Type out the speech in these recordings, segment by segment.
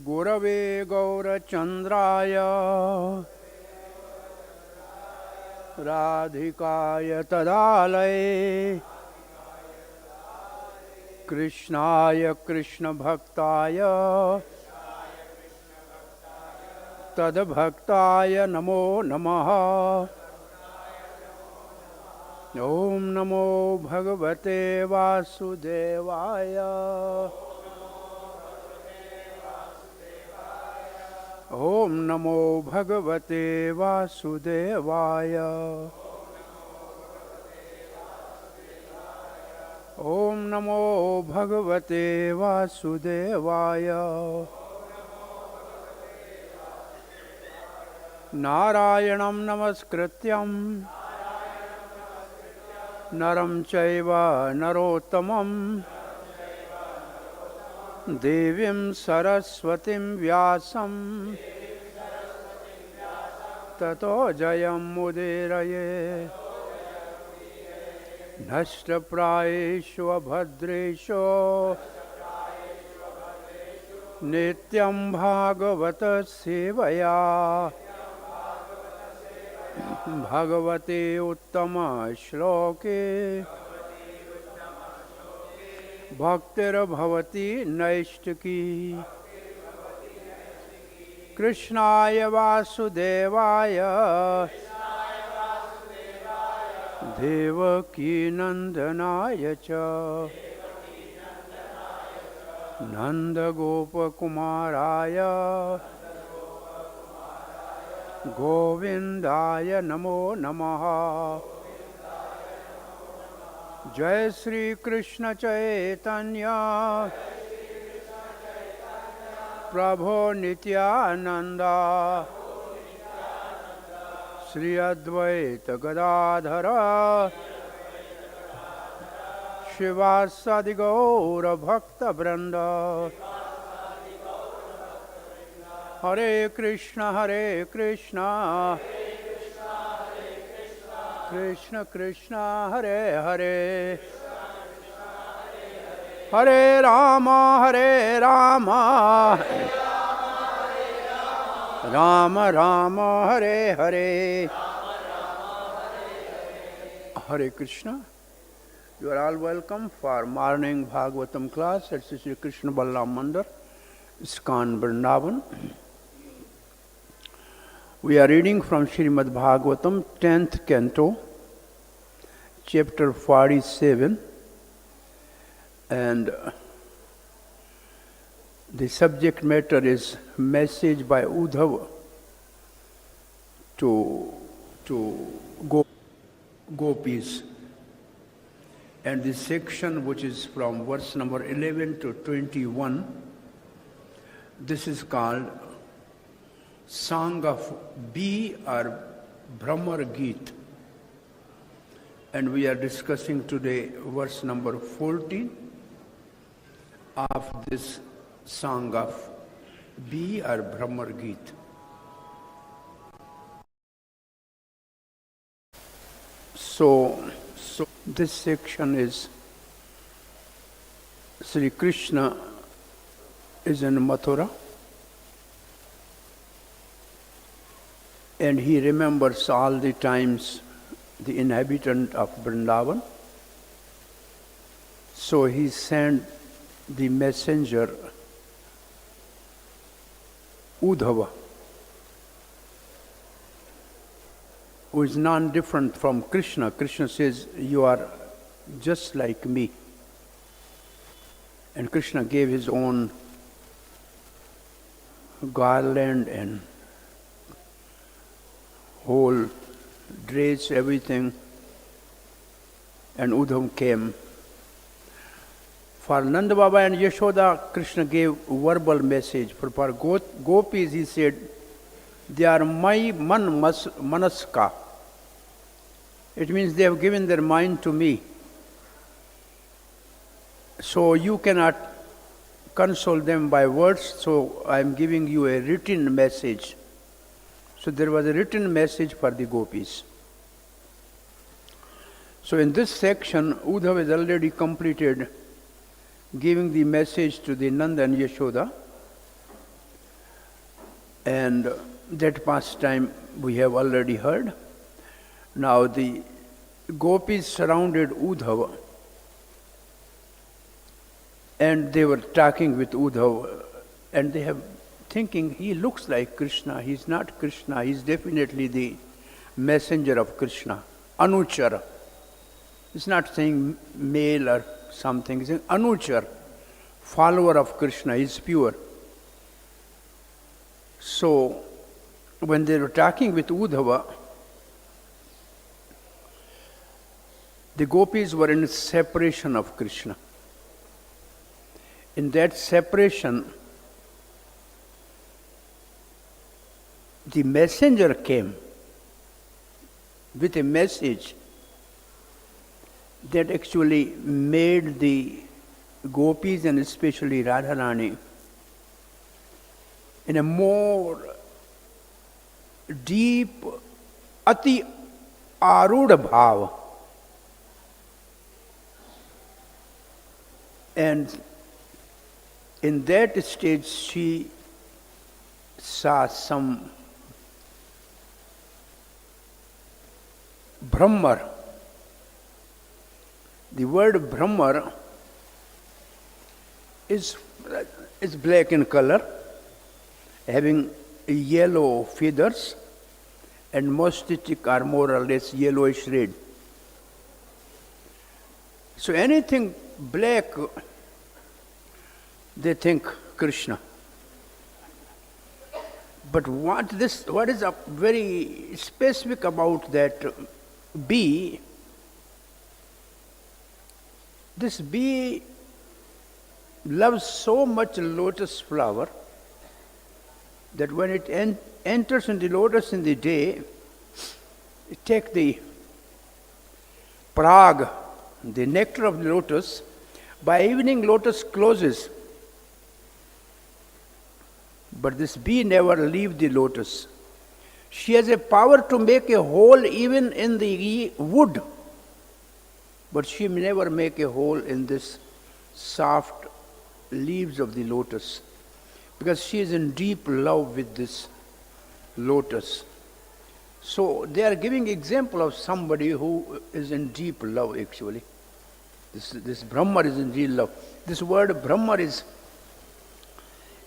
गुरवे गौरचन्द्राय राधिकाय तदालये कृष्णाय कृष्णभक्ताय तद्भक्ताय नमो नमः। ॐ नमो भगवते वासुदेवाय। ॐ नमो भगवते वासुदेवाय। ॐ नमो भगवते वासुदेवाय। नारायणं नमस्कृत्यं नरं चैव नरोत्तमं देवीं सरस्वतीं व्यासं ततो जयमुदीरये। नष्टप्रायेषु अभद्रेषु नित्यं भागवत सेवया भगवते उत्तम श्लोके भक्तिर्भवति नैष्टिकी। कृष्णाय वासुदेवाय देवकी नंदनाय च नंदगोपकुमाराय गोविंदाय नमो नमः। जय श्री कृष्ण चैतन्य प्रभो नित्यानंद श्री अद्वैत गदाधर शिवासादि गौर भक्त वृंद। हरे Krishna Krishna Krishna Hare Hare Hare Ram Ram Ram Hare Hare. Hare Krishna. You are all welcome for morning bhagavatam class at Sri Krishna Balram Mandir, ISKCON Vrindavan. We are reading from Srimad Bhagavatam, 10th canto, chapter 47, and the subject matter is message by Uddhava to gopis. And this section, which is from verse number 11 to 21, this is called Song of Bee or Brahmar Geet. And we are discussing today verse number 14 of this Song of Bee or Brahmar Geet. So this section is Sri Krishna is in Mathura and he remembers all the times the inhabitant of Vrindavan. So he sent the messenger Uddhava, who is non-different from Krishna. Krishna says, you are just like me. And Krishna gave his own garland and whole dress, everything. And Uddhava came. For Nanda Baba and Yashoda, Krishna gave verbal message. For gopis, he said, they are my manaska. It means they have given their mind to me. So you cannot console them by words, so I am giving you a written message. So there was a written message for the gopis. So in this section, Uddhava has already completed giving the message to the Nanda and Yashoda. And that pastime we have already heard. Now the gopis surrounded Uddhava and they were talking with Uddhava, and they have thinking, he looks like Krishna, he is not Krishna, he is definitely the messenger of Krishna, Anuchara. It's not saying male or something, it's saying Anuchar, follower of Krishna, he is pure. So when they were talking with Uddhava, the gopis were in separation of Krishna. In that separation, the messenger came with a message that actually made the gopis and especially Radharani in a more deep, ati arudha bhava. And in that stage, she saw some Brahmar. The word Brahmar is black in color, having yellow feathers, and moustache are more or less yellowish red. So anything black, they think Krishna. But what is very specific about that bee? This bee loves so much lotus flower that when it enters in the lotus in the day, it takes the prag, the nectar of the lotus. By evening, lotus closes. But this bee never leaves the lotus. She has a power to make a hole even in the wood, but she may never make a hole in this soft leaves of the lotus, because she is in deep love with this lotus. So they are giving example of somebody who is in deep love actually. This Brahma is in real love. This word Brahma is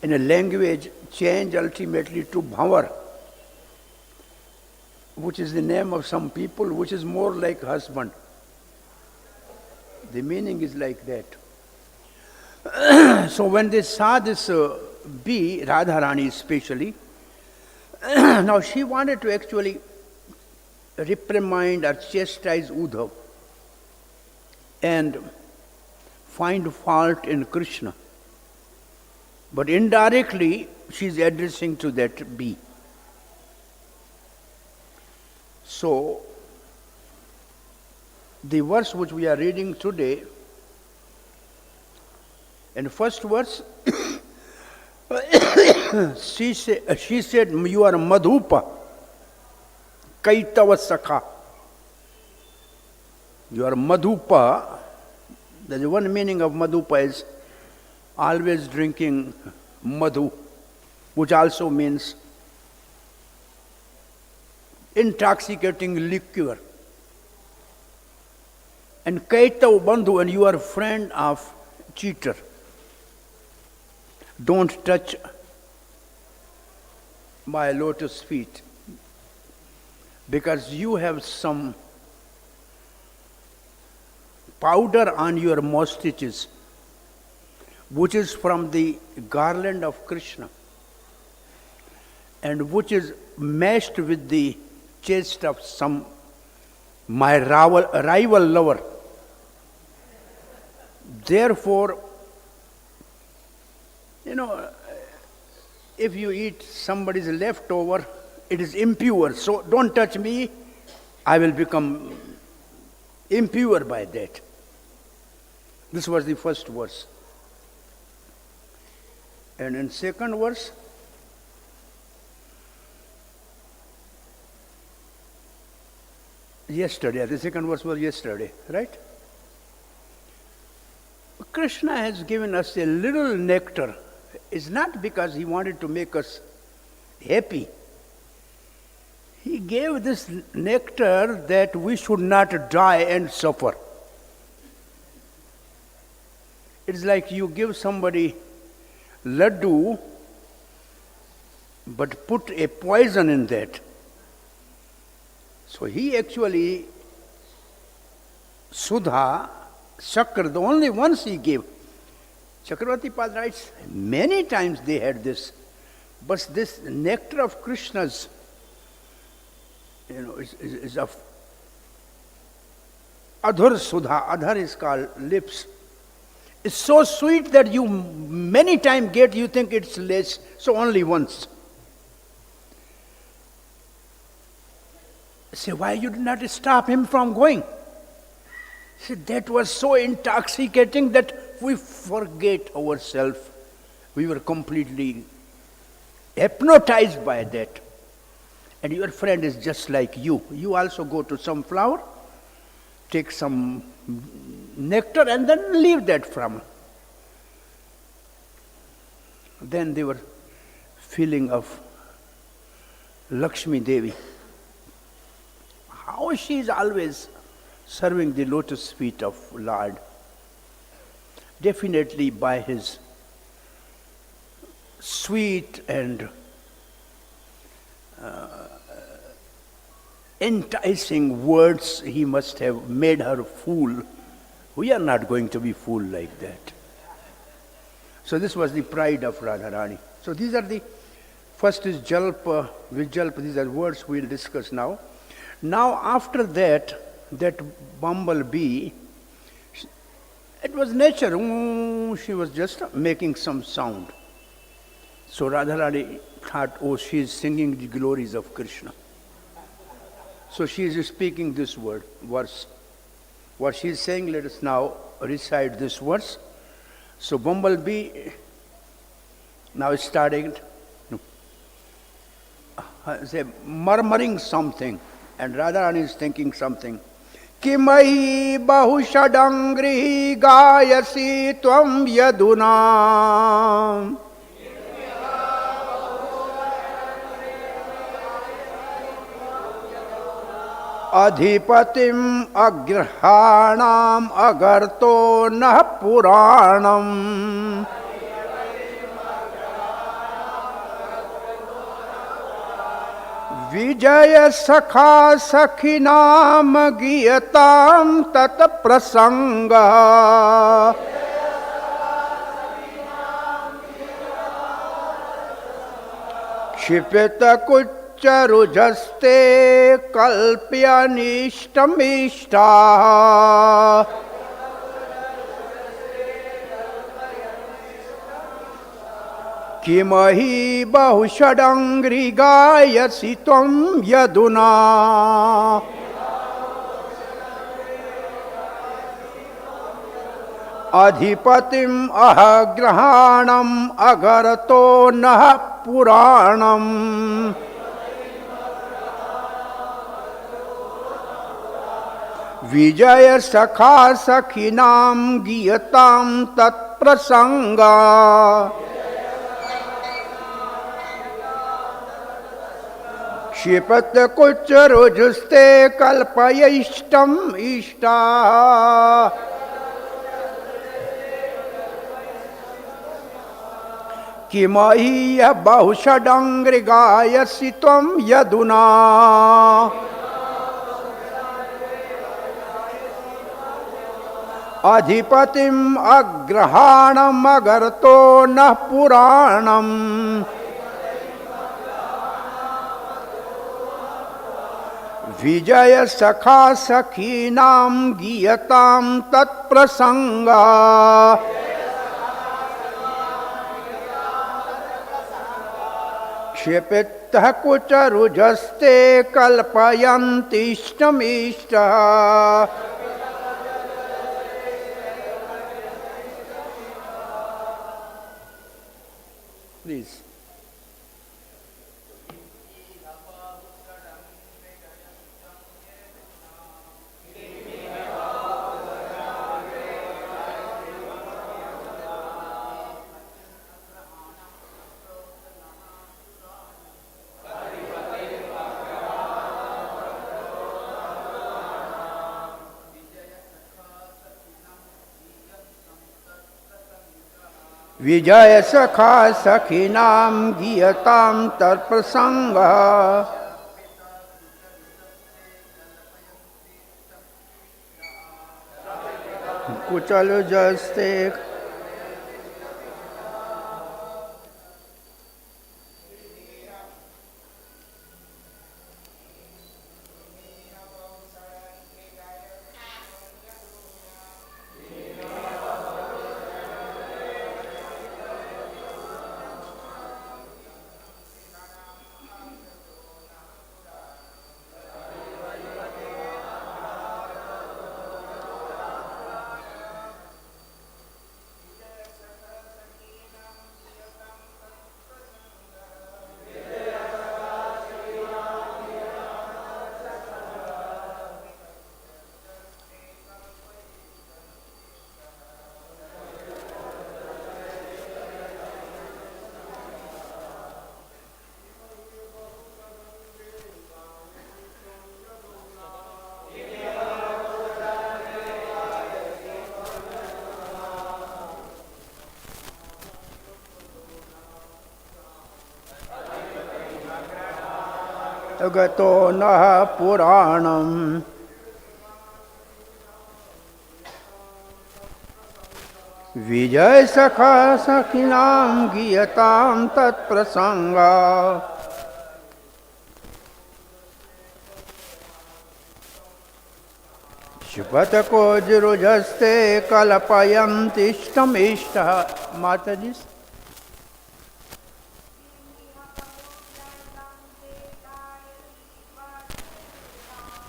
in a language changed ultimately to bhavar, which is the name of some people, which is more like husband. The meaning is like that. So when they saw this bee, Radharani especially, now she wanted to actually reprimand or chastise Uddhava and find fault in Krishna. But indirectly, she is addressing to that bee. So, the verse which we are reading today, in the first verse, she said, you are madhupa, kaitava-sakha. You are madhupa. The one meaning of madhupa is always drinking madhu, which also means intoxicating liquor. And kaitav bandhu, and you are friend of cheater. don't touch my lotus feet, because you have some powder on your mustaches, which is from the garland of Krishna, and which is meshed with the chest of some my rival lover. Therefore, if you eat somebody's leftover, it is impure. So don't touch me, I will become impure by that. This was the first verse. And in second verse, yesterday, the second verse was yesterday, right? Krishna has given us a little nectar. It's not because he wanted to make us happy. He gave this nectar that we should not die and suffer. It's like you give somebody laddu, but put a poison in that. So he actually, Sudha, Shakar, the only ones he gave. Chakravarti Pad writes, many times they had this. But this nectar of Krishna's, is of Adhar Sudha. Adhar is called lips. It's so sweet that you many times get, you think it's less, so only once. Say, why you did not stop him from going? Say, that was so intoxicating that we forget ourselves. We were completely hypnotized by that. And your friend is just like you. You also go to some flower, take some nectar, and then leave that from. Then they were feeling of Lakshmi Devi. How she is always serving the lotus feet of Lord. Definitely by his sweet and enticing words, he must have made her fool. We are not going to be fool like that. So this was the pride of Radharani. So these are the, first is Jalpa, Vijalpa, these are words we'll discuss now. Now after that bumblebee, it was nature. She was just making some sound. So Radharani thought, oh, she is singing the glories of Krishna. So she is speaking this verse. What she is saying, let us now recite this verse. So bumblebee now is starting say, murmuring something, and Radharani is thinking something. Kimahi bahu ṣaḍ-aṅghre gāyasi tvam yadūnām. Adhipatim agṛhāṇām agṛato nah purāṇam. vijaya-sakha-sakhīnāṁ gīyatāṁ tat-prasaṅgaḥ. kṣapita-kuca-rujas kalpayantīṣṭam iṣṭāḥ. Kimahi bahu ṣaḍ-aṅghre gāyasi tvam yadūnām. adhipatim agṛhāṇām agṛato nah purāṇam. vijaya-sakha-sakhīnāṁ gīyatāṁ tat-prasaṅgaḥ. kṣapita-kuca-rujas kalpayantīṣṭam iṣṭāḥ. किमह्य bahu ṣaḍ-aṅghre gāyasi tvam yadūnām adhipatim agṛhāṇām agṛato nah purāṇam vijaya-sakha-sakhīnāṁ gīyatāṁ tat-prasaṅgaḥ kṣapita-kuca-rujas kalpayantīṣṭam iṣṭāḥ. Please. vijaya-sakha-sakhīnāṁ gīyatām tat-prasaṅgaḥ kuca-rujas. agṛato nah purāṇam vijaya-sakha-sakhīnāṁ gīyatāṁ tat-prasaṅgaḥ kṣapita-kuca-rujas kalpayantīṣṭam iṣṭāḥ. Mataji.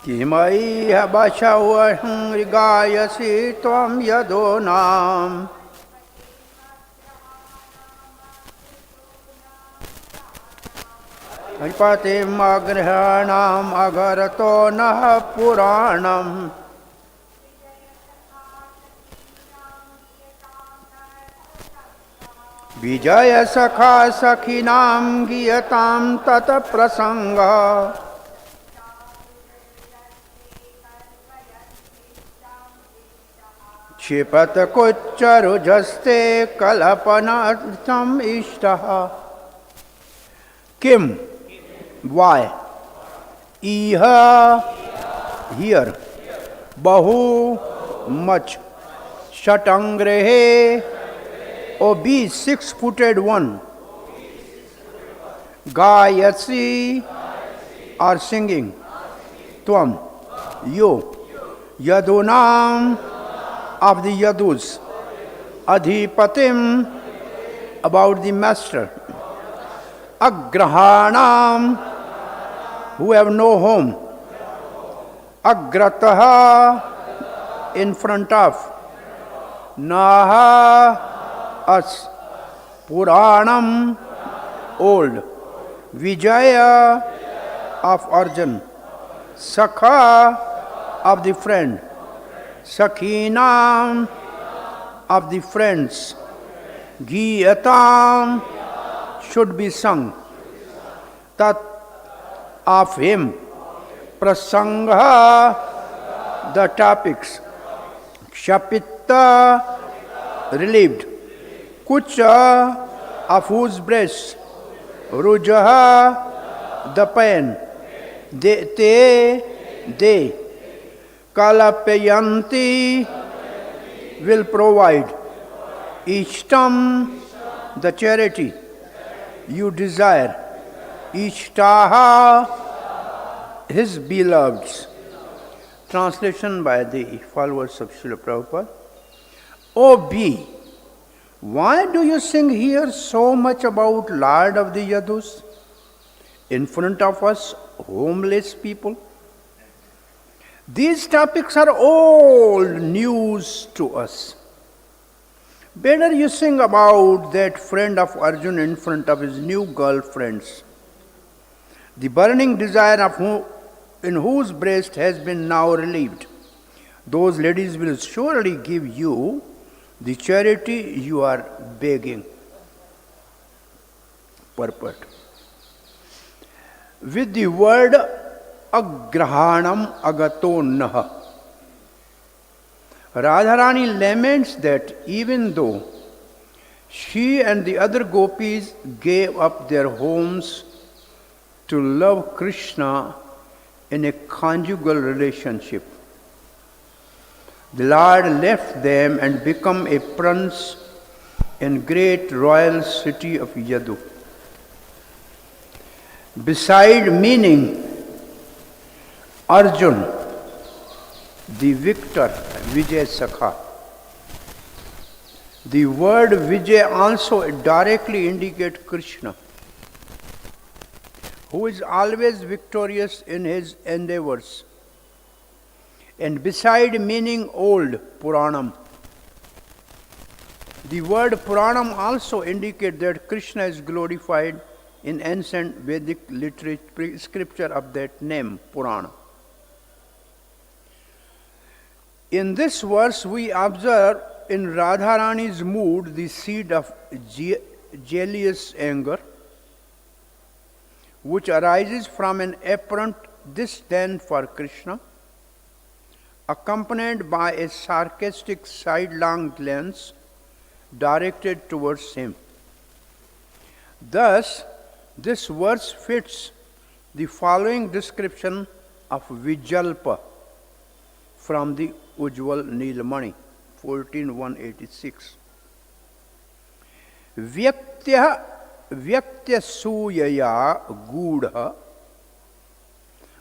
किमह्य बाhu gāyasi tvam yadūnām adhipatim agṛhāṇām agṛato nah purāṇam vijaya-sakha-sakhīnāṁ gīyatāṁ tat-prasaṅgaḥ kṣapita-kuca-rujas kalpayantīṣṭam iṣṭāḥ. Kim, why? Iha, here. Bahu, much. ṣaṭ-aṅghre, obese, six-footed one. Gāyasi, are singing. Tvam, you. Yadūnām, of the Yadus. Adhipatim, about the master. Agrahāṇām, who have no home. Agrataḥ, in front of. Naha, us. Purāṇam, old. Vijaya, of Arjuna. Sakha, of the friend. sakhīnāṁ, of the friends. Gīyatāṁ, should be sung. Tat, of him. Prasaṅgaḥ, the topics. kṣapita, relieved. Kuca, of whose breast rujaḥ, the pain, they, kalpayanti, will provide, iṣṭam, the charity you desire, iṣṭāḥ, his beloveds. Translation by the followers of Srila Prabhupada. O B, why do you sing here so much about Lord of the Yadus in front of us, homeless people? These topics are old news to us. Better you sing about that friend of Arjuna in front of his new girlfriends, the burning desire of in whose breast has been now relieved. Those ladies will surely give you the charity you are begging. Purport. With the word agrāṇām agato naha, Radharani laments that even though she and the other gopis gave up their homes to love Krishna in a conjugal relationship, the Lord left them and became a prince in great royal city of Yadu. Beside meaning Arjuna, the victor, vijaya-sakha, the word Vijay also directly indicates Krishna, who is always victorious in his endeavors. And beside meaning old, purāṇam, the word purāṇam also indicates that Krishna is glorified in ancient Vedic literature, scripture of that name, Purāṇam. In this verse, we observe in Radharani's mood the seed of jealous anger, which arises from an apparent disdain for Krishna, accompanied by a sarcastic sidelong glance directed towards him. Thus, this verse fits the following description of Vijalpa from the Ujjwal Neelamani, 14,186. Vyaktya-sūyaya gūಢa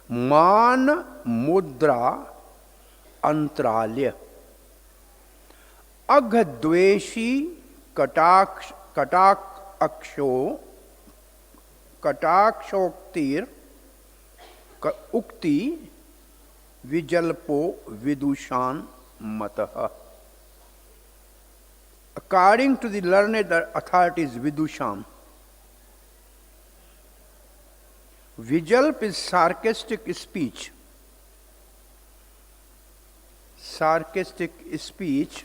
man mudra antralya aghadveshi katakshoktir ukti vijalpo vidushan mataha. According to the learned authorities Vidusham, Vijalp is sarcastic speech. Sarcastic speech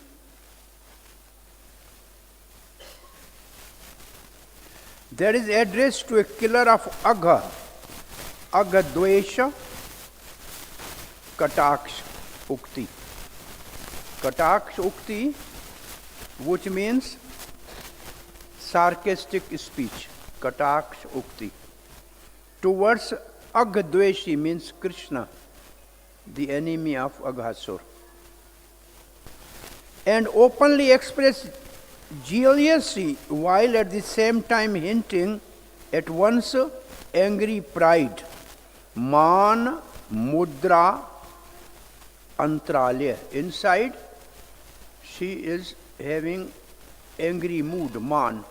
that is addressed to a killer of agha, agadvesha, kataksh ukti. Kataksh ukti, which means sarcastic speech, kataksh ukti. Towards agadveshi means Krishna, the enemy of Aghasur. And openly express jealousy while at the same time hinting at one's angry pride. Man mudra antralya. Inside, she is having angry mood, man.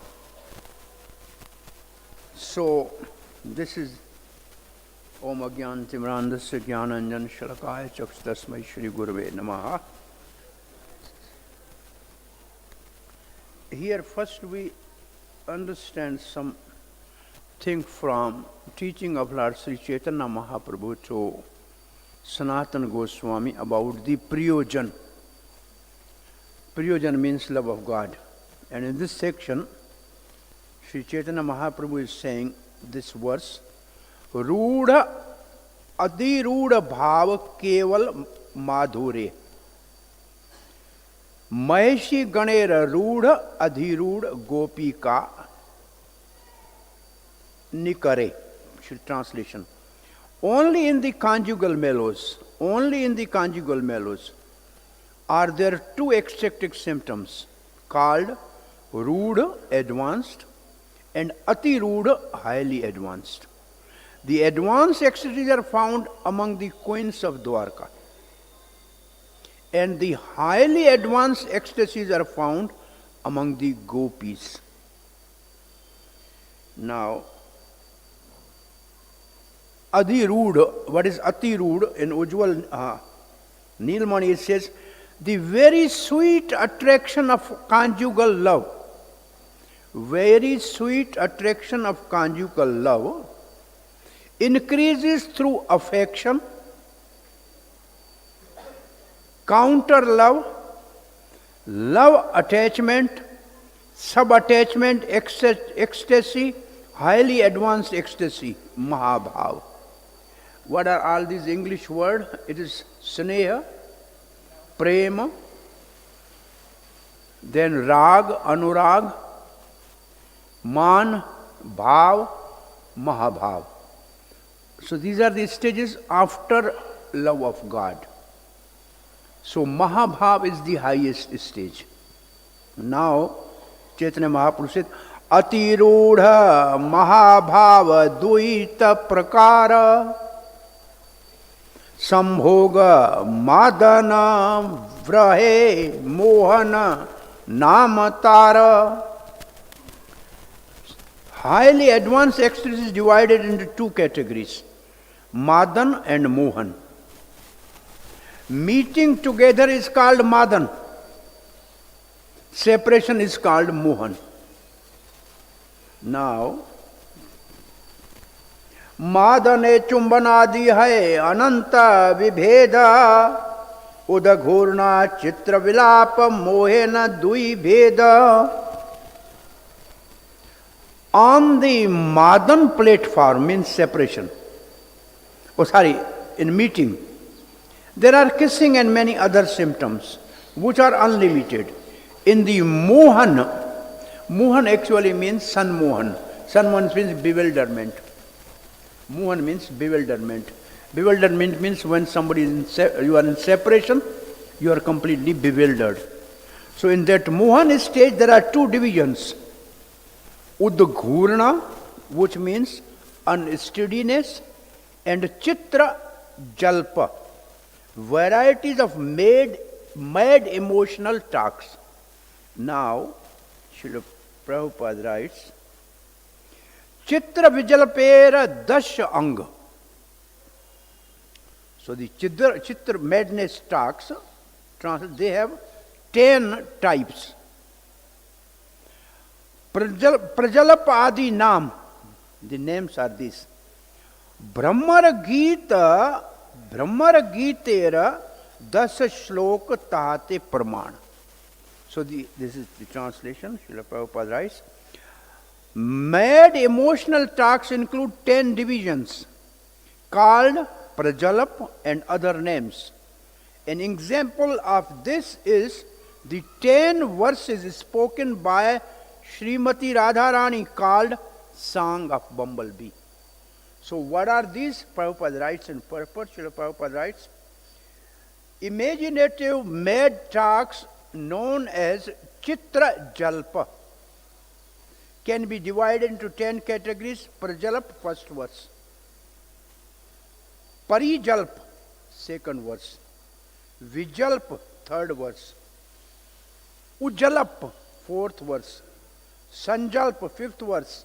So, this is Om Agyan Timrandasya Jnananjan Shalakaya Chakstasmai Shri Gurave Namaha. Here first we understand something from teaching of Lord Sri Chaitanya Mahaprabhu to Sanatana Goswami about the Priyojan. Priyojan means love of God. And in this section, Sri Chaitanya Mahaprabhu is saying this verse, Rudha adhirudha bhava keval madhure. Maheshi ganera rudha adhirudha gopika nikare. Translation. Only in the conjugal mellows, are there two ecstatic symptoms called rude, advanced, and ati rude, highly advanced. The advanced ecstasies are found among the queens of Dwarka, and the highly advanced ecstasies are found among the gopis. Now, Adi Rude, what is Ati Rude? In Ujjwal Neelmani it says, the very sweet attraction of conjugal love. Very sweet attraction of conjugal love increases through affection, counter love, love attachment, sub-attachment, ecstasy, highly advanced ecstasy, mahabhav. What are all these English words? It is sneha, prema, then rag, anurag, man, bhav, mahabhav. So these are the stages after love of God. So mahabhav is the highest stage. Now, Chaitanya Mahaprabhu said, Atirudha mahabhava duita prakara sambhoga madana vrahe mohana namatara. Highly advanced ecstasy is divided into two categories, Madan and Mohan. Meeting together is called Madan. Separation is called Mohan. Now, Madane chumbanadi hai ananta vibheda udaghurna chitra vilapa mohena dui bheda. On the Madan platform means separation. In meeting, there are kissing and many other symptoms which are unlimited. In the Mohan, Mohan actually means Sanmohan. Sanmohan means bewilderment. Mohan means bewilderment. Bewilderment means when somebody you are in separation, you are completely bewildered. So in that Mohan stage, there are two divisions. Udghurna, which means unsteadiness, and Chitra Jalpa, varieties of mad emotional talks. Now, Srila Prabhupada writes, Chitra Vijalapera ṣaḍ-aṅghre. So the Chitra madness talks, they have 10 types. adhipatim, the names are these. Brahmara Gītera dasa shloka tahate pramāṇ. So this is the translation. Srila Prabhupada writes, mad emotional talks include 10 divisions called prajalap and other names. An example of this is the 10 verses spoken by Srimati Radharani called Song of Bumblebee. So what are these? Prabhupada writes in purport. Srila Prabhupada writes, imaginative mad talks known as Chitra Jalpa can be divided into 10 categories. Prajalap, first verse. Parijalp, second verse. Vijalp, third verse. Ujalap, fourth verse. Sanjalp, fifth verse.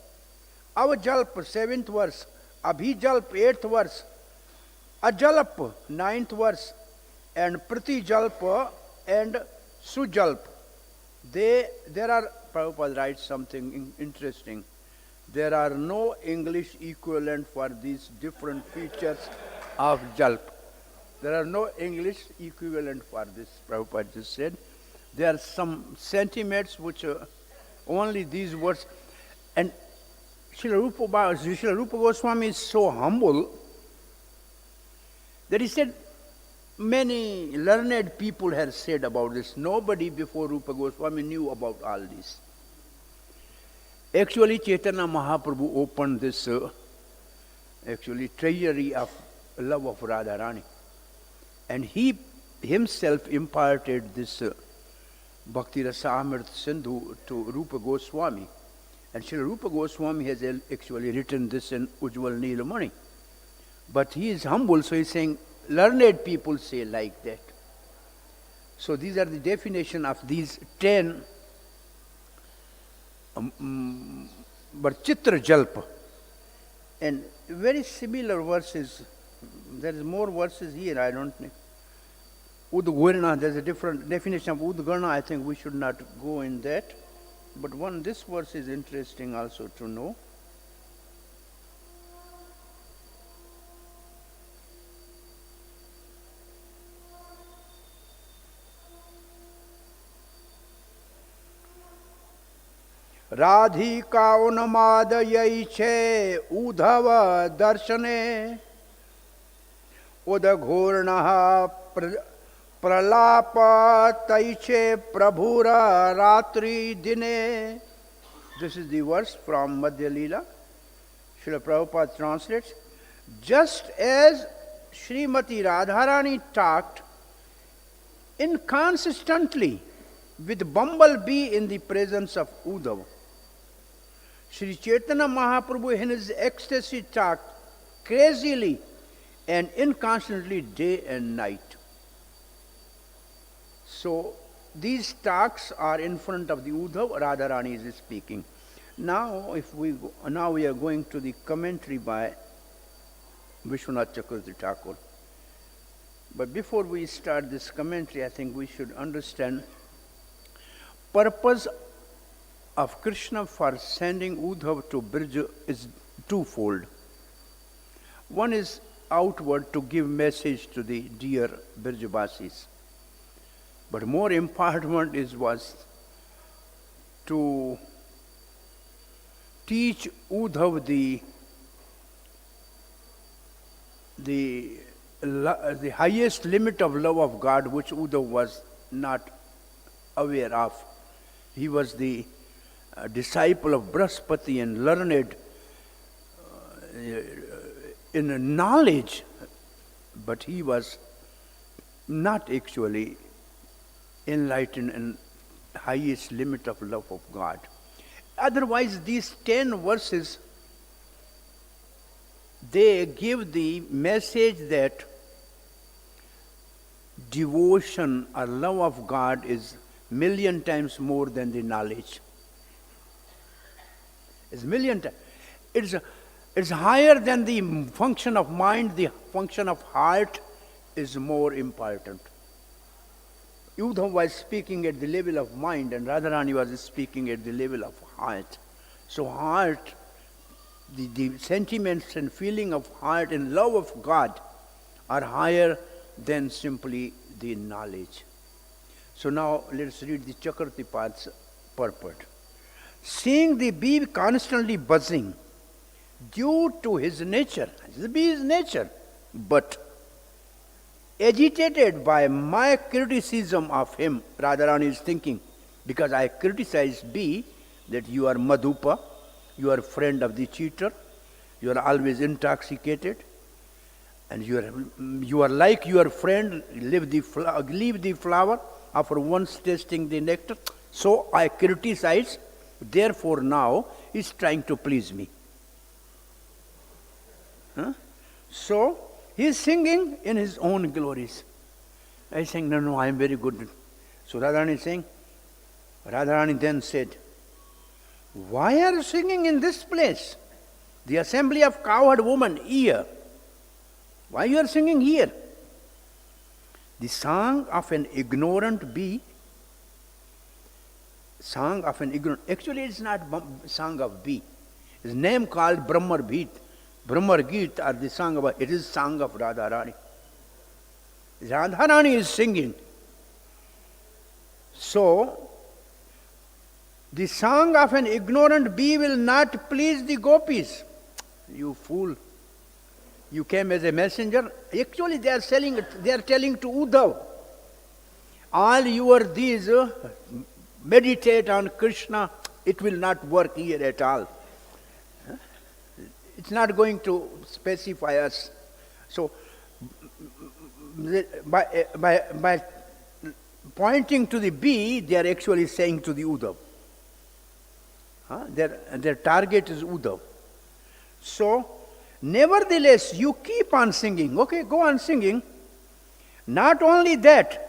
Avajalp, seventh verse. Abhijalp, eighth verse. Ajalap, ninth verse. And Pratijalp and Sujalp. There are, Prabhupada writes something interesting. There are no English equivalent for these different features of Jalp. There are no English equivalent for this, Prabhupada just said. There are some sentiments which only these words. And Srila Rupa Goswami is so humble that he said, many learned people have said about this. Nobody before Rupa Goswami knew about all this. Actually, Chaitanya Mahaprabhu opened this treasury of love of Radharani. And he himself imparted this Bhakti Rasa Amrit Sindhu to Rupa Goswami. And Srila Rupa Goswami has actually written this in Ujjwal Neelamani. But he is humble, so he is saying, learned people say like that. So these are the definition of these 10 but Chitra Jalpa. And very similar verses. There is more verses here, I don't know. Udgarna, there's a different definition of Udgarna. I think we should not go in that. But this verse is interesting also to know. Radhika unmadayaiche udhava darshane udaghurnaha pralapataiche prabhura ratri dine. This is the verse from Madhya Leela. Srila Prabhupada translates, just as Srimati Radharani talked inconsistently with bumblebee in the presence of Uddhava, Sri Chaitanya Mahaprabhu in his ecstasy talked crazily and inconstantly day and night. So these talks are in front of the Uddhava, Radharani is speaking. Now we are going to the commentary by Vishwanath Chakravarti Thakur. But before we start this commentary, I think we should understand purpose of Krishna for sending Uddhava to Brij is twofold. One is outward to give message to the dear Brijavasis. But more important was to teach Uddhava the highest limit of love of God, which Uddhava was not aware of. He was the disciple of Brahaspati and learned in knowledge, but he was not actually enlightened in highest limit of love of God. Otherwise, these 10 verses, they give the message that devotion or love of God is million times more than the knowledge. It's million times. It's higher than the function of mind. The function of heart is more important. Uddhava was speaking at the level of mind and Radharani was speaking at the level of heart. So heart, the sentiments and feeling of heart and love of God are higher than simply the knowledge. So now let's read the Chakravarti Pad's purport. Seeing the bee constantly buzzing due to his nature, the bee is nature, but agitated by my criticism of him, Radharani is thinking, because I criticize bee that you are Madhupa, you are friend of the cheater, you are always intoxicated, and you are like your friend, leave the flower after once tasting the nectar. So I criticize, therefore now he is trying to please me. So he is singing in his own glories. I is saying, no, I am very good. So Radharani is saying, Radharani then said, why are you singing in this place? The assembly of cowherd women here. Why you are singing here? The song of an ignorant bee. Song of an ignorant. Actually, it's not song of bee. It's name called Brahmar Bheet. Brahmar Geet are the song of, it is song of Radharani. Radharani is singing. So, the song of an ignorant bee will not please the gopis. You fool. You came as a messenger. Actually, they are telling to Uddhava, all your these meditate on Krishna it will not work here at all. It's not going to specify us. So, by pointing to the B, they are actually saying to the Uddhav. Their target is Uddhav. So, nevertheless, you keep on singing. Okay, go on singing. Not only that,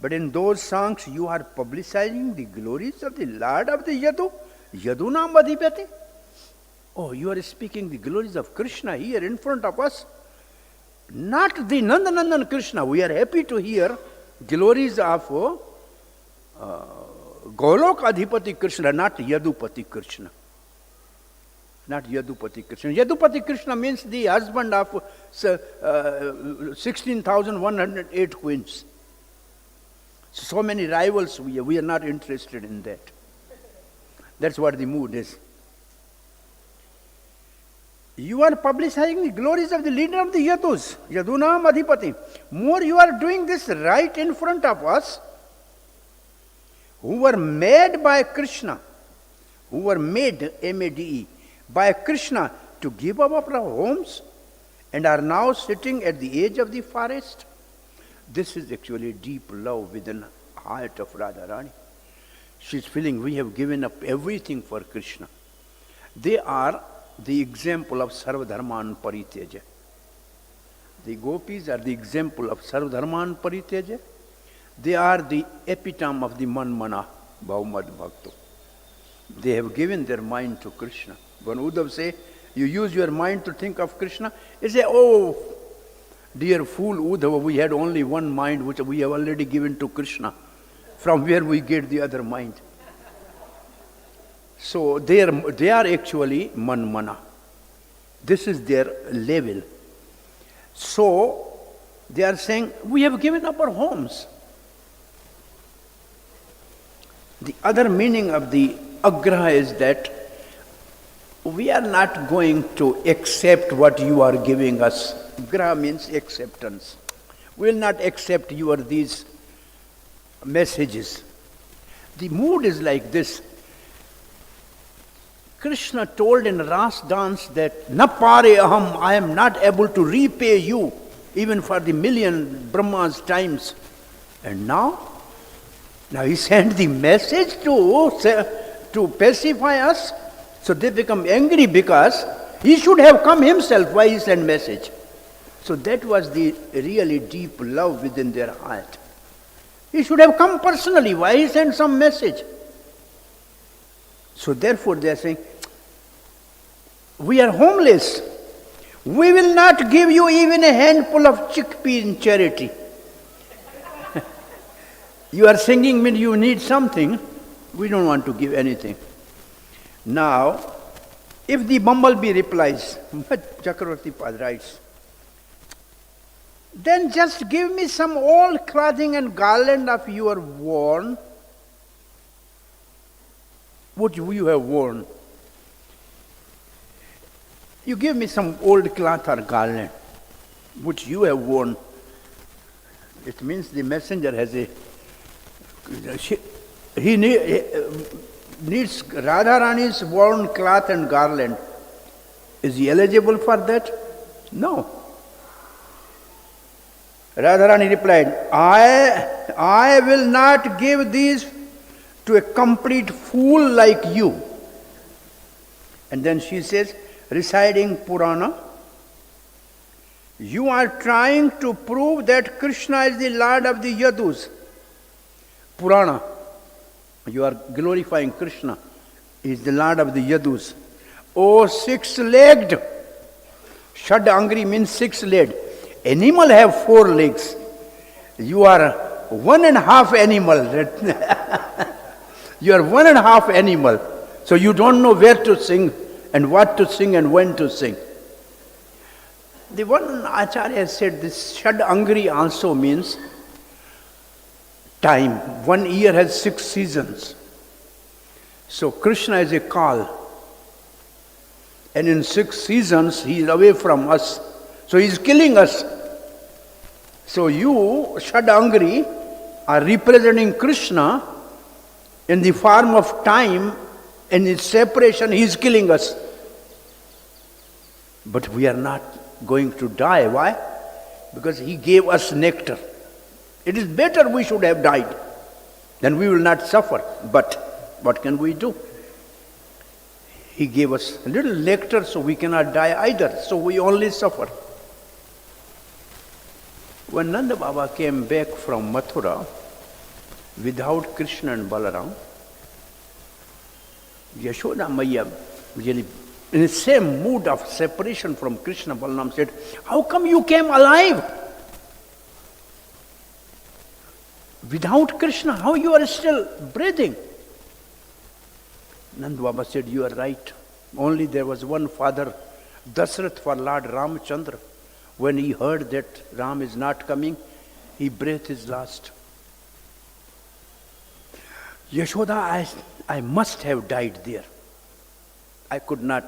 but in those songs you are publicizing the glories of the Lord of the yadūnām adhipatim. Oh, you are speaking the glories of Krishna here in front of us. Not the Nandanandan Krishna. We are happy to hear glories of Golok Adhipati Krishna, not Yadupati Krishna. Not Yadupati Krishna. Yadupati Krishna means the husband of 16,108 queens. So many rivals we are not interested in that. That's what the mood is. You are publicizing the glories of the leader of the Yadus, yadūnām adhipatim. More, you are doing this right in front of us, who were made by Krishna, who were made, M-A-D-E, by Krishna to give up our homes and are now sitting at the edge of the forest. This is actually deep love within the heart of Radharani. She's feeling we have given up everything for Krishna. They are the example of Sarvadharman Parityaja. The gopis are the example of Sarvadharman Parityaja. They are the epitome of the Manmana Bhawmad Bhakto. They have given their mind to Krishna. When Uddhav say, you use your mind to think of Krishna, he say, oh, dear fool Uddhava, we had only one mind which we have already given to Krishna. From where we get the other mind? So they are actually manmana. This is their level. So they are saying, we have given up our homes. The other meaning of the agṛhāṇām is that we are not going to accept what you are giving us. Agṛhāṇām means acceptance. We will not accept these messages. The mood is like this. Krishna told in Ras dance that na pare aham, I am not able to repay you even for the million Brahma's times. And now he sent the message to pacify us. So they become angry because he should have come himself. Why he sent message? So that was the really deep love within their heart. He should have come personally. Why he sent some message? So therefore they are saying, we are homeless. We will not give you even a handful of chickpea in charity. You are singing when you need something. We don't want to give anything. Now, if the bumblebee replies, Chakravarti Pad writes, then just give me some old clothing and garland of your worn, what you have worn. You give me some old cloth or garland, which you have worn. It means the messenger has he needs Radharani's worn cloth and garland. Is he eligible for that? No. Radharani replied, I will not give these to a complete fool like you. And then she says, reciting purāṇam, you are trying to prove that Krishna is the Lord of the Yadus. Purāṇa, you are glorifying Krishna. He is the Lord of the Yadus. Oh, six-legged. ṣaḍ-aṅghre means six-legged. Animal have 4 legs. You are 1.5 animal. You are 1.5 animal. So you don't know where to sing and what to sing and when to sing. The one Acharya said this ṣaḍ-aṅghre also means time. 1 year has 6 seasons. So Krishna is a kal. And in 6 seasons he is away from us. So he is killing us. So you, ṣaḍ-aṅghre, are representing Krishna in the form of time And in separation, he is killing us. But we are not going to die. Why? Because he gave us nectar. It is better we should have died. Then we will not suffer. But what can we do? He gave us a little nectar, so we cannot die either. So we only suffer. When Nanda Baba came back from Mathura without Krishna and Balaram, Yashoda Maya, really in the same mood of separation from Krishna, Balaram said, "How come you came alive? Without Krishna, how you are still breathing?" Nanda Baba said, "You are right. Only there was one father, Dasrath for Lord Ramchandra. When he heard that Ram is not coming, he breathed his last. Yashoda, I must have died there. I could not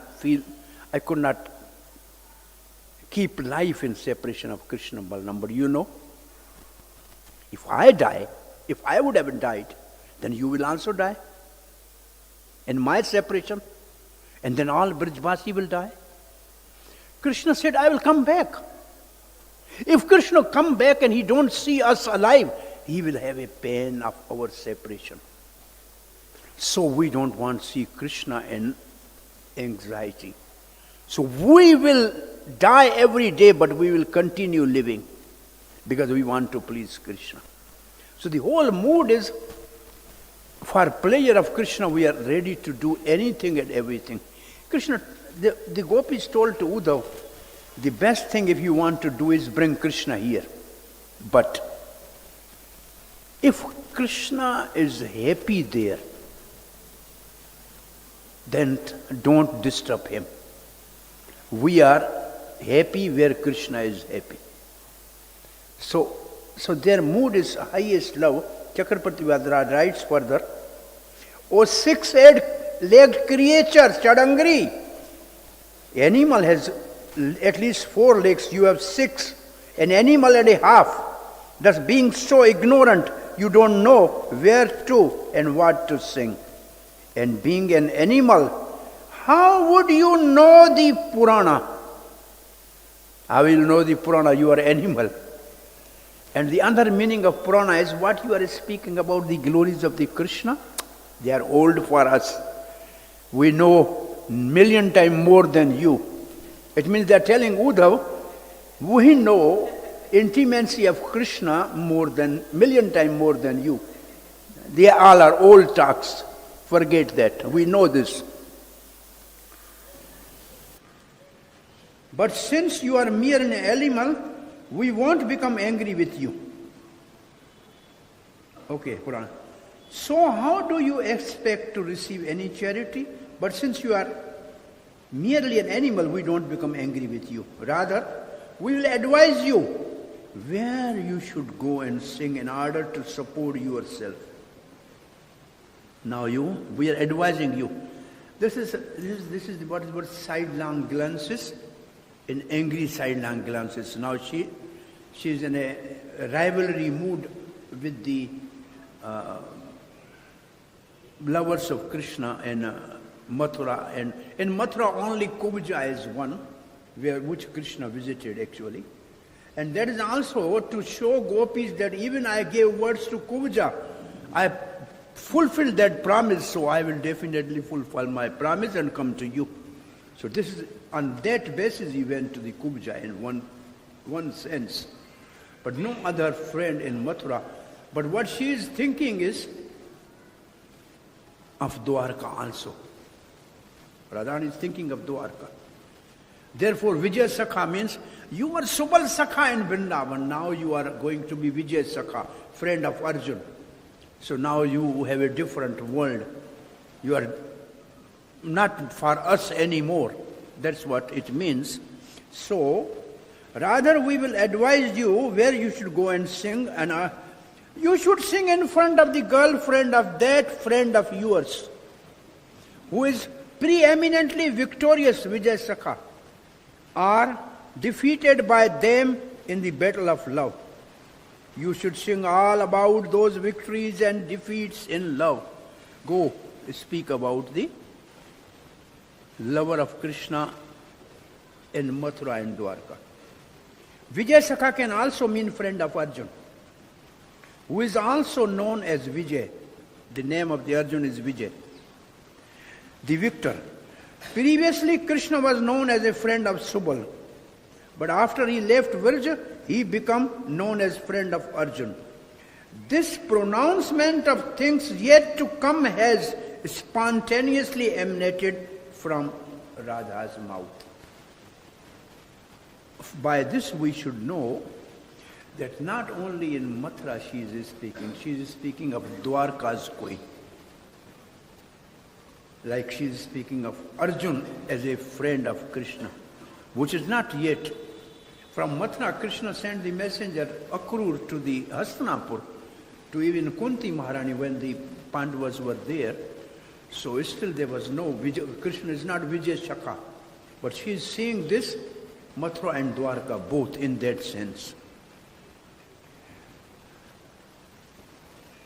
keep life in separation of Krishna and Balaram. But you know, if I die, if I would have died, then you will also die. In my separation, and then all Brijvasi will die." Krishna said, "I will come back." If Krishna come back and he don't see us alive, he will have a pain of our separation. So we don't want to see Krishna in anxiety. So we will die every day, but we will continue living because we want to please Krishna. So the whole mood is, for pleasure of Krishna, we are ready to do anything and everything. Krishna, the gopis told to Uddhav, the best thing if you want to do is bring Krishna here. But if Krishna is happy there, then don't disturb him. We are happy where Krishna is happy. So their mood is highest love. Chakraparti Vadraj writes further, "O six-legged creature, ṣaḍ-aṅghre, animal has at least 4 legs, you have 6, an animal and a half. Thus being so ignorant, you don't know where to and what to sing. And being an animal, how would you know the Purāṇa?" How will you know the Purāṇa? You are animal. And the other meaning of Purāṇa is what you are speaking about, the glories of the Krishna. They are old for us. We know 1,000,000 times more than you. It means they are telling Uddhav, we know intimacy of Krishna more than 1,000,000 times more than you. They all are old talks. Forget that. We know this. But since you are mere an animal, we won't become angry with you. Okay, Purāṇa. So how do you expect to receive any charity? But since you are merely an animal, we don't become angry with you. Rather, we will advise you where you should go and sing in order to support yourself. Now we are advising you. This is what is called sidelong glances, in angry sidelong glances. Now she is in a rivalry mood with the lovers of Krishna and Mathura. And in Mathura only Kuja is one, which Krishna visited actually. And that is also to show gopis that even I gave words to Kuja. I fulfilled that promise, so I will definitely fulfill my promise and come to you. So this is on that basis he went to the Kuja in one sense. But no other friend in Mathura. But what she is thinking is of Dwarka also. Radharani is thinking of Dwarka. Therefore, Vijaya-Sakha means you were Subal-Sakha in Vrindavan. Now you are going to be Vijaya-Sakha, friend of Arjuna. So now you have a different world. You are not for us anymore. That's what it means. So, rather we will advise you where you should go and sing. And you should sing in front of the girlfriend of that friend of yours, who is preeminently victorious, Vijaya-Sakha, or defeated by them in the battle of love. You should sing all about those victories and defeats in love. Go speak about the lover of Krishna in Mathura and Dwarka. Vijaya-Sakha can also mean friend of Arjuna, who is also known as Vijay. The name of the Arjuna is Vijay, the victor. Previously, Krishna was known as a friend of Subal, but after he left Virja, he became known as friend of Arjuna. This pronouncement of things yet to come has spontaneously emanated from Radha's mouth. By this we should know that not only in Mathura she is speaking of Dwarka's koi. Like she is speaking of Arjuna as a friend of Krishna, which is not yet. From Mathura, Krishna sent the messenger Akrur to the Hastinapur, to even Kunti Maharani when the Pandavas were there. So still there was no Krishna is not Vijaya-Sakha. But she is seeing this Mathura and Dwarka both in that sense.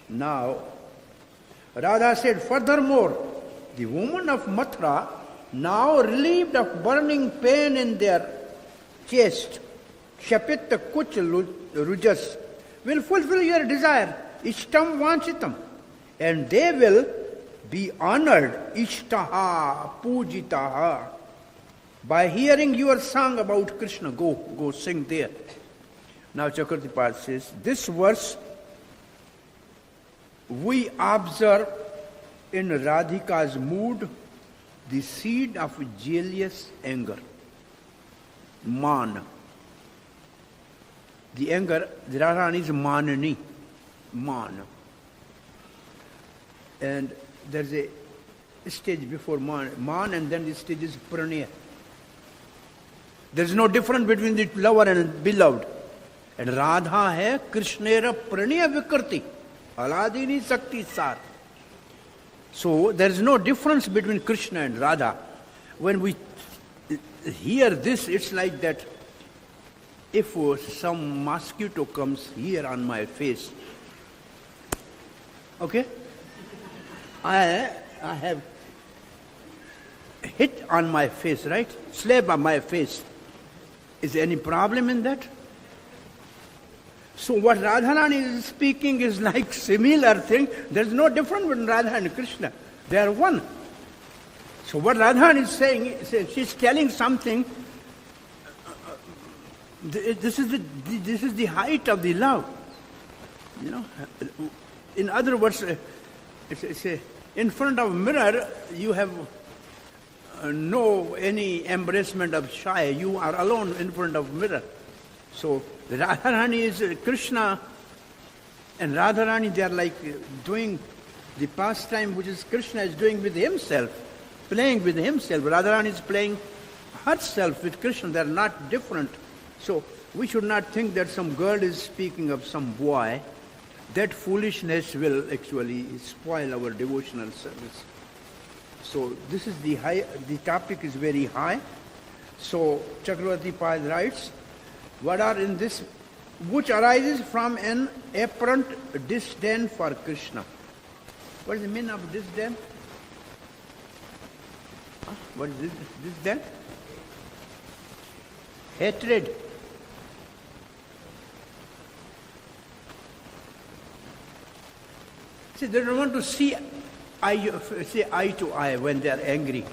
Now, Radha said, furthermore, the women of Mathura, now relieved of burning pain in their chest, kṣapita-kuca-rujas, will fulfill your desire, iṣṭam vanchitam, and they will be honored, iṣṭāḥ, pujitaḥ, by hearing your song about Krishna. Go sing there. Now Chakravarti says, this verse we observe in Radhika's mood the seed of jealous anger, man. The anger, the Radharani is manani, man. And there's a stage before man, and then the stage is pranaya. There's no difference between the lover and beloved. And Radha hai Krishnera pranaya vikarti, aladini sakti sar. So there's no difference between Krishna and Radha. When we hear this, it's like that if some mosquito comes here on my face, okay, I have hit on my face, right? Slap on my face. Is there any problem in that? So what Radharani is speaking is like similar thing. There's no difference between Radha and Krishna. They are one. So what Radharani is saying, she's telling something. This is the height of the love. You know. In other words, in front of a mirror, you have no any embracement of shy. You are alone in front of a mirror. So Radharani is Krishna, and Radharani, they are like doing the pastime which is Krishna is doing with himself, playing with himself. Radharani is playing herself with Krishna. They are not different. So we should not think that some girl is speaking of some boy. That foolishness will actually spoil our devotional service. So this is the topic is very high. So Chakravarti Pad writes, what are in this, which arises from an apparent disdain for Krishna. What is the meaning of disdain? What is disdain? Hatred. See, they don't want to see eye to eye when they are angry.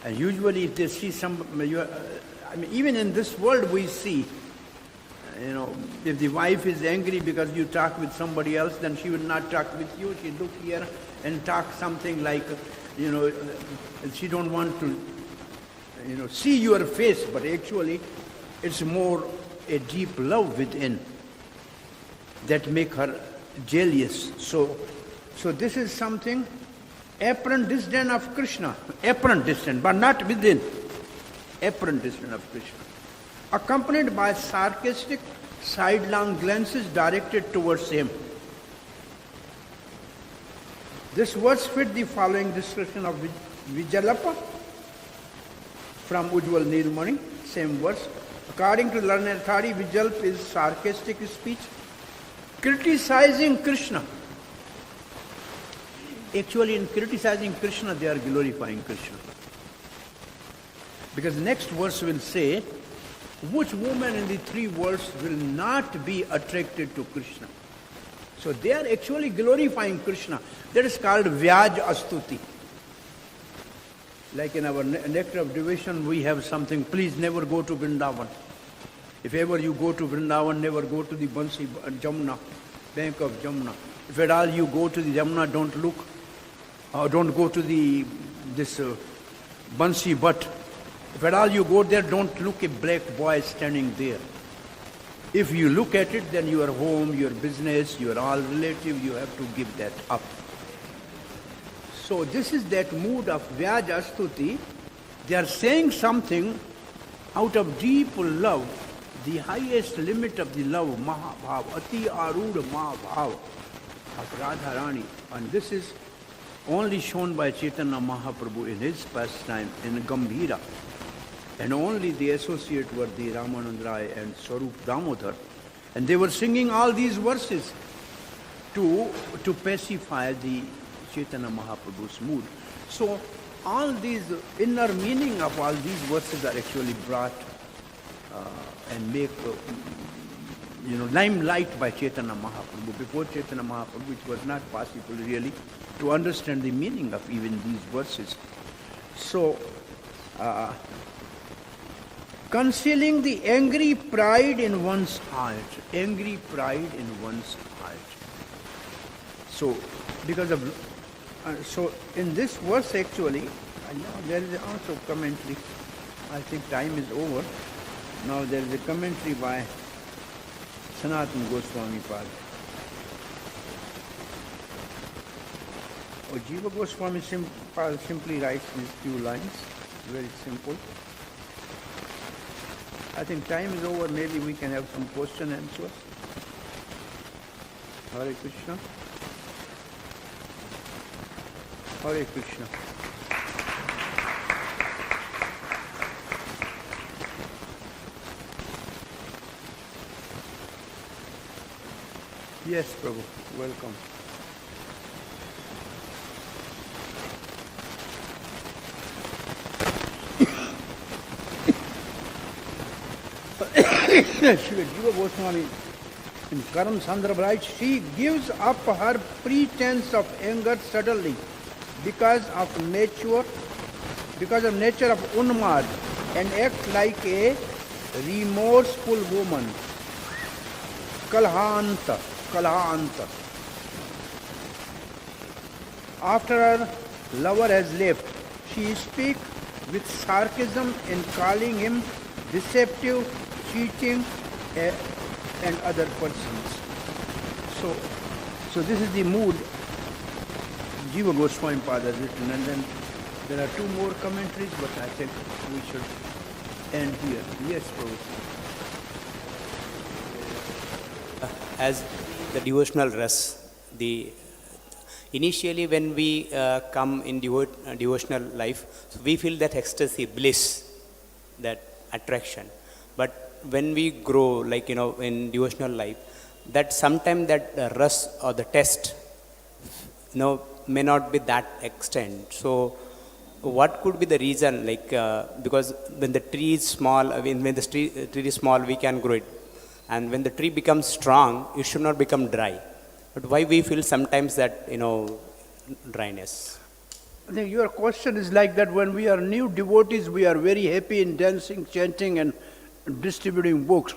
And usually if they see even in this world we see, if the wife is angry because you talk with somebody else, then she will not talk with you. She look here and talk something like, she don't want to, see your face, but actually it's more a deep love within that make her jealous. So this is something, apparent disdain of Krishna, apparent disdain, but not within, apparent disdain of Krishna, accompanied by sarcastic sidelong glances directed towards him. This verse fit the following description of Vijalapa from Ujjwal Nilmani, same verse. According to learned authority, Vijalp is sarcastic speech, criticizing Krishna. Actually, in criticizing Krishna, they are glorifying Krishna. Because the next verse will say, which woman in the three worlds will not be attracted to Krishna? So they are actually glorifying Krishna. That is called Vyaj-astuti. Like in our nectar of devotion, we have something, please never go to Vrindavan. If ever you go to Vrindavan, never go to the Bansi Jamuna, bank of Jamuna. If at all you go to the Jamuna, don't look, don't go to this Bansi Bhatt. If at all you go there, don't look a black boy standing there. If you look at it, then your home, your business, your all relative, you have to give that up. So this is that mood of Vyaj-astuti. They are saying something out of deep love, the highest limit of the love, Mahabhav, Ati Arudha Mahabhav of Radharani. And this is only shown by Chaitanya Mahaprabhu in his pastime in Gambhira. And only the associate were the Ramanand Rai and Swarup Damodar. And they were singing all these verses to pacify the Chaitanya Mahaprabhu's mood. So all these inner meaning of all these verses are actually brought and make limelight by Chaitanya Mahaprabhu. Before Chaitanya Mahaprabhu, it was not possible really to understand the meaning of even these verses. So concealing the angry pride in one's heart. Angry pride in one's heart. So, because of so in this verse actually, there is also commentary. I think time is over. Now there is a commentary by Sanatana Goswami Pad. Jiva Goswami simply writes these few lines, very simple. I think time is over, maybe we can have some question and answers. Hare Krishna. Hare Krishna. Yes, Prabhu, welcome. Jiva Goswami in Karam Sandra writes, she gives up her pretense of anger suddenly because of nature of unmad and acts like a remorseful woman. Kalpayanti. After her lover has left, she speaks with sarcasm in calling him deceptive, cheating, and other persons. So this is the mood Jiva Goswami Pada has written, and then there are two more commentaries, but I think we should end here. Yes, Prabhu. As the devotional rasa, initially when we come in devotional life, so we feel that ecstasy, bliss, that attraction. But when we grow, in devotional life, that sometimes that rasa or the test, may not be that extent. So what could be the reason? Because when the tree is small, when the tree is small, we can grow it. And when the tree becomes strong, it should not become dry. But why we feel sometimes that, dryness? I think your question is like that when we are new devotees, we are very happy in dancing, chanting and distributing books.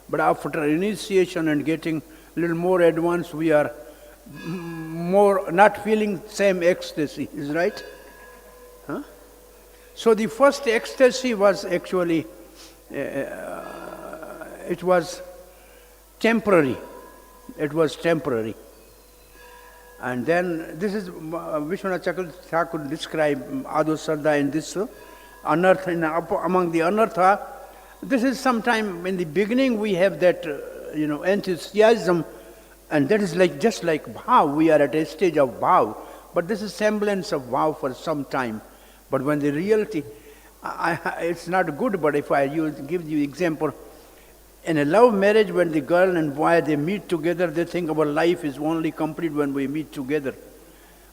But after initiation and getting a little more advanced, we are more not feeling same ecstasy, is right? Huh? So the first ecstasy was actually, it was temporary. It was temporary. And then this is Vishwanath Chakravarti Thakur describe Ado Sardha in this anartha, among the anartha. This is sometime in the beginning we have that enthusiasm, and that is just like bhav. We are at a stage of bhav, but this is semblance of bhav for some time. But when the reality, it's not good. But if I give you example, in a love marriage, when the girl and boy they meet together, they think our life is only complete when we meet together.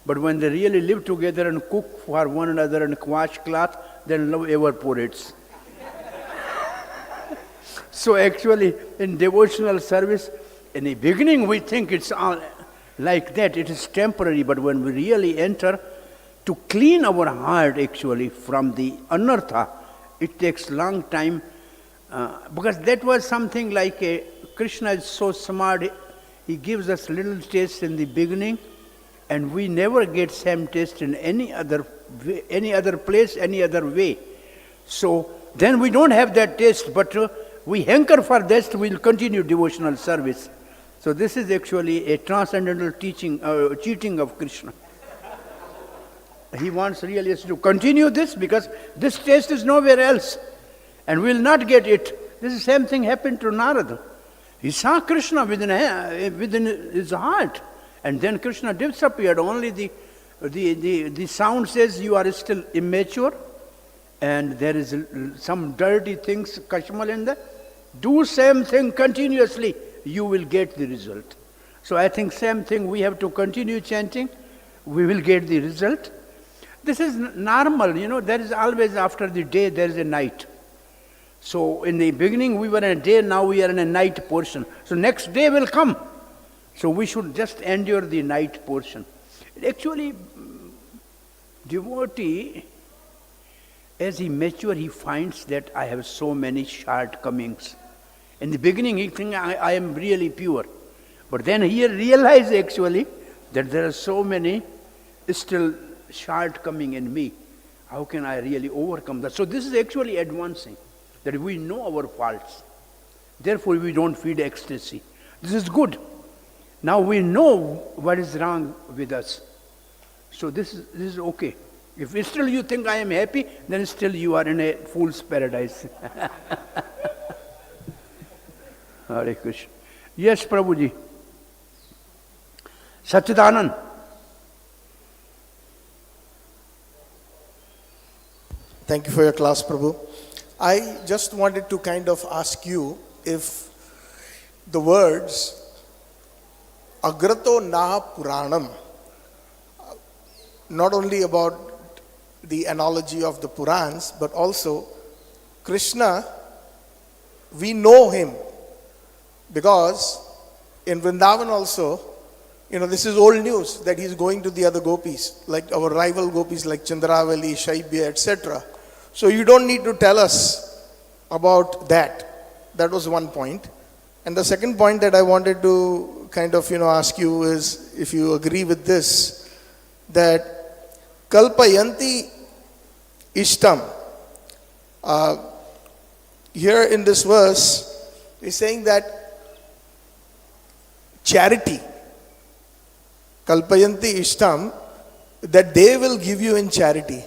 But when they really live together and cook for one another and wash cloth, then love evaporates. So actually, in devotional service, in the beginning we think it's all like that, it is temporary, but when we really enter, to clean our heart actually from the anartha, it takes long time, because that was something like Krishna is so smart, he gives us little taste in the beginning, and we never get same taste in any other way, any other place, any other way. So then we don't have that taste, but we hanker for that, we'll continue devotional service. So this is actually a transcendental teaching, cheating of Krishna. He wants really us to continue this because this taste is nowhere else, and we'll not get it. This is the same thing happened to Narada. He saw Krishna within his heart, and then Krishna disappeared. Only the sound says you are still immature, and there is some dirty things, kashmal in there. Do same thing continuously, you will get the result. So I think same thing, we have to continue chanting, we will get the result. This is normal, there is always after the day, there is a night. So in the beginning we were in a day, now we are in a night portion. So next day will come. So we should just endure the night portion. Actually, devotee, as he matures, he finds that I have so many shortcomings. In the beginning, he thinks I am really pure. But then he realizes actually that there are so many still shortcomings in me. How can I really overcome that? So this is actually advancing, that we know our faults. Therefore, we don't feel ecstasy. This is good. Now we know what is wrong with us. So this is okay. If still you think I am happy, then still you are in a fool's paradise. Hare Krishna. Yes, Prabhuji. Satchidanand. Thank you for your class, Prabhu. I just wanted to kind of ask you if the words agrato na purāṇam, not only about the analogy of the Purans, but also Krishna, we know him because in Vrindavan also, this is old news that he's going to the other gopis, like our rival gopis like Chandravali, Shaibya, etc. So you don't need to tell us about that. That was one point. And the second point that I wanted to kind of ask you is if you agree with this, that kalpayanti iṣṭam. Here in this verse, he's saying that charity, kalpayanti iṣṭam, that they will give you in charity.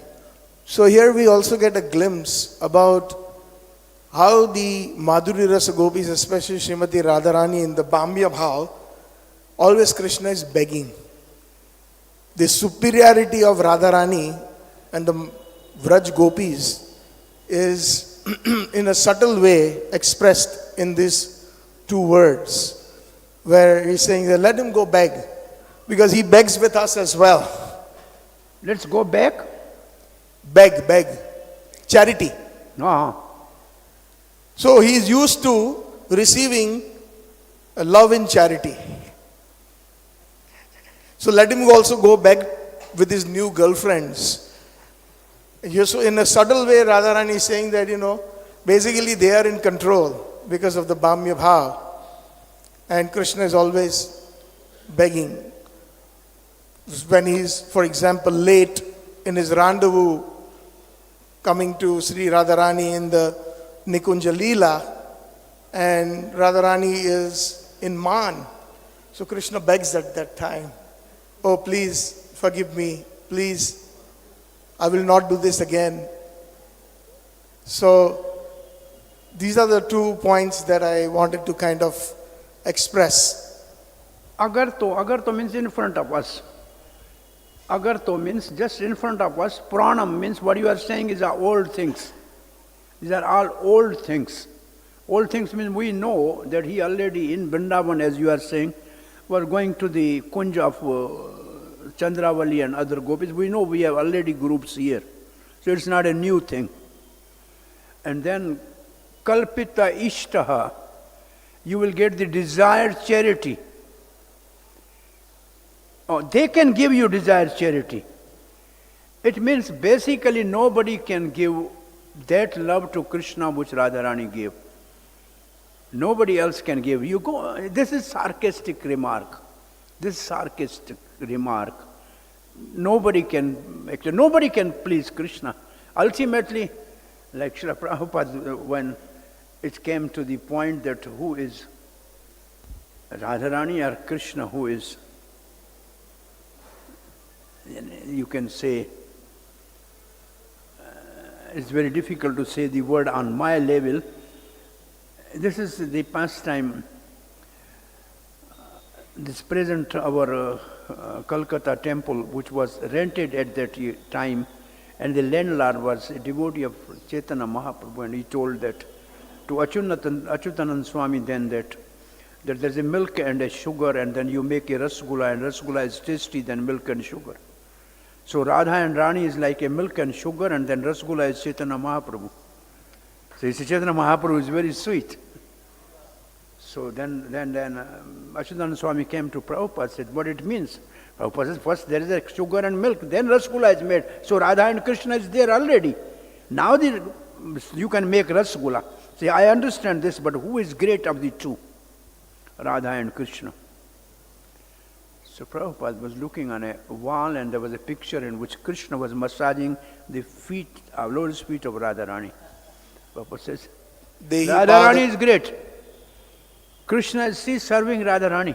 So here we also get a glimpse about how the Madhuri Rasa Gopis, especially Srimati Radharani in the Bhamya Bhav, always Krishna is begging. The superiority of Radharani and the Vraj Gopis is in a subtle way expressed in these two words, where he's saying that let him go beg, because he begs with us as well. Let's go back. Beg. Charity. No. So he is used to receiving love in charity. So let him also go back with his new girlfriends. So in a subtle way, Radharani is saying that, basically they are in control because of the Bhamya Bhav. And Krishna is always begging. When he is, for example, late in his rendezvous, coming to Sri Radharani in the Nikunja Leela, and Radharani is in Man. So Krishna begs at that time, oh please forgive me, please, I will not do this again. So these are the 2 points that I wanted to kind of express. Agṛhāṇām means in front of us. Agṛhāṇām means just in front of us. purāṇam means what you are saying is our old things. These are all old things. Old things means we know that he already in Vrindavan, as you are saying, was going to the kunja of Chandravali and other gopis. We know we have already groups here. So it's not a new thing. And then kalpita-iṣṭāḥ, you will get the desired charity. Oh, they can give you desired charity. It means basically nobody can give that love to Krishna which Radharani gave. Nobody else can give. You go. This is sarcastic remark. This sarcastic remark. Nobody can please Krishna. Ultimately, like Srila Prabhupada, when it came to the point that who is Radharani or Krishna, who is, you can say, it's very difficult to say the word on my level. This is the pastime. This present our Calcutta temple, which was rented at that time, and the landlord was a devotee of Chaitanya Mahaprabhu, and he told that to Achyutananda Swami then that there's a milk and a sugar, and then you make a rasgulla, and rasgulla is tasty than milk and sugar. So Radha and Rani is like a milk and sugar, and then rasgulla is Chaitanya Mahaprabhu. So you see, Chaitanya Mahaprabhu is very sweet. So then Achyutananda Swami came to Prabhupada, said what it means. Prabhupada says, first there is a sugar and milk, then rasgulla is made. So Radha and Krishna is there already. Now you can make rasgulla. See, I understand this, but who is great of the two? Radha and Krishna. So Prabhupada was looking on a wall, and there was a picture in which Krishna was massaging the lotus feet of Radharani. Prabhupada says, Radharani is great. Krishna is serving Radharani.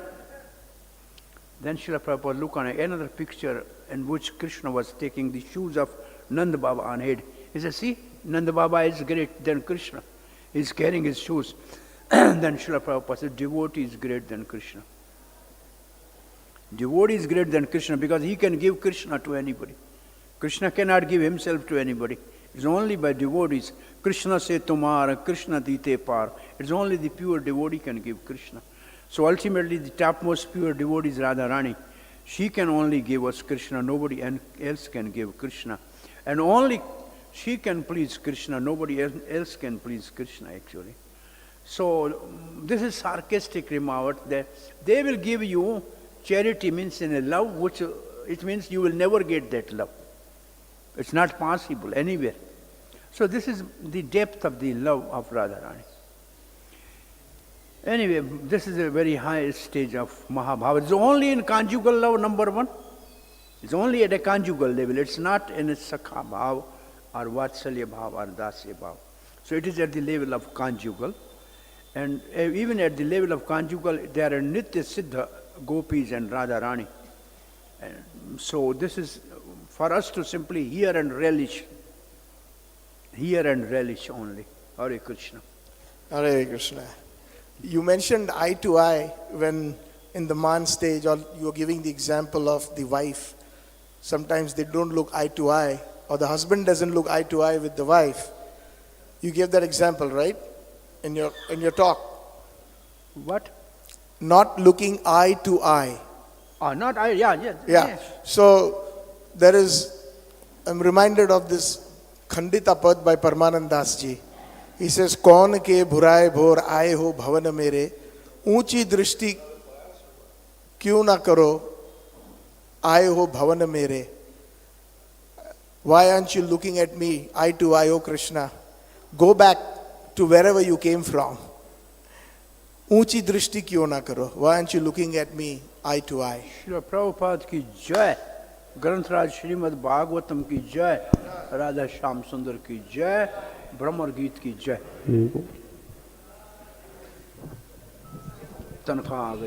Then Srila Prabhupada looked on another picture in which Krishna was taking the shoes of Nanda Baba on head. He said, see, Nanda Baba is great than Krishna. He is carrying his shoes. Then Srila Prabhupada said, devotee is great than Krishna. Devotee is great than Krishna because he can give Krishna to anybody. Krishna cannot give himself to anybody. It's only by devotees. Krishna se tumhara, Krishna dite par. It's only the pure devotee can give Krishna. So ultimately the topmost pure devotee is Radharani. She can only give us Krishna. Nobody else can give Krishna. And only she can please Krishna. Nobody else can please Krishna actually. So this is sarcastic remark that they will give you charity, means in a love which it means you will never get that love. It's not possible anywhere. So this is the depth of the love of Radharani. Anyway, this is a very high stage of Mahabhava. It's only in conjugal love, number one. It's only at a conjugal level. It's not in a sakha bhava or vatsalya bhava or dasya bhava. So it is at the level of conjugal. And even at the level of conjugal, there are nitya siddha gopis and Radharani. And so this is for us to simply hear and relish. Hear and relish only. Hare Krishna. Hare Krishna. You mentioned eye to eye when in the man stage, or you are giving the example of the wife. Sometimes they don't look eye to eye, or the husband doesn't look eye to eye with the wife. You gave that example, right? In your talk. What? Not looking eye to eye. Oh, not eye, yeah. Yeah. So there is, I'm reminded of this Khandita Pad by Paramanand Das ji. He says, Kaun ke bhuraye bhor aaye ho bhavan mere, ऊंची दृष्टि क्यों ना करो, आए हो भवन मेरे. Why aren't you looking at me eye to eye, O Krishna? Go back to wherever you came from. ऊंची दृष्टि क्यों ना करो. Why aren't you looking at me eye to eye? Srila Prabhupada ki jai. ग्रंथराज Shrimad Bhagavatam की जय. राधा श्याम सुंदर की जय. भ्रमर गीत की जय. तनख्वाह आ गई.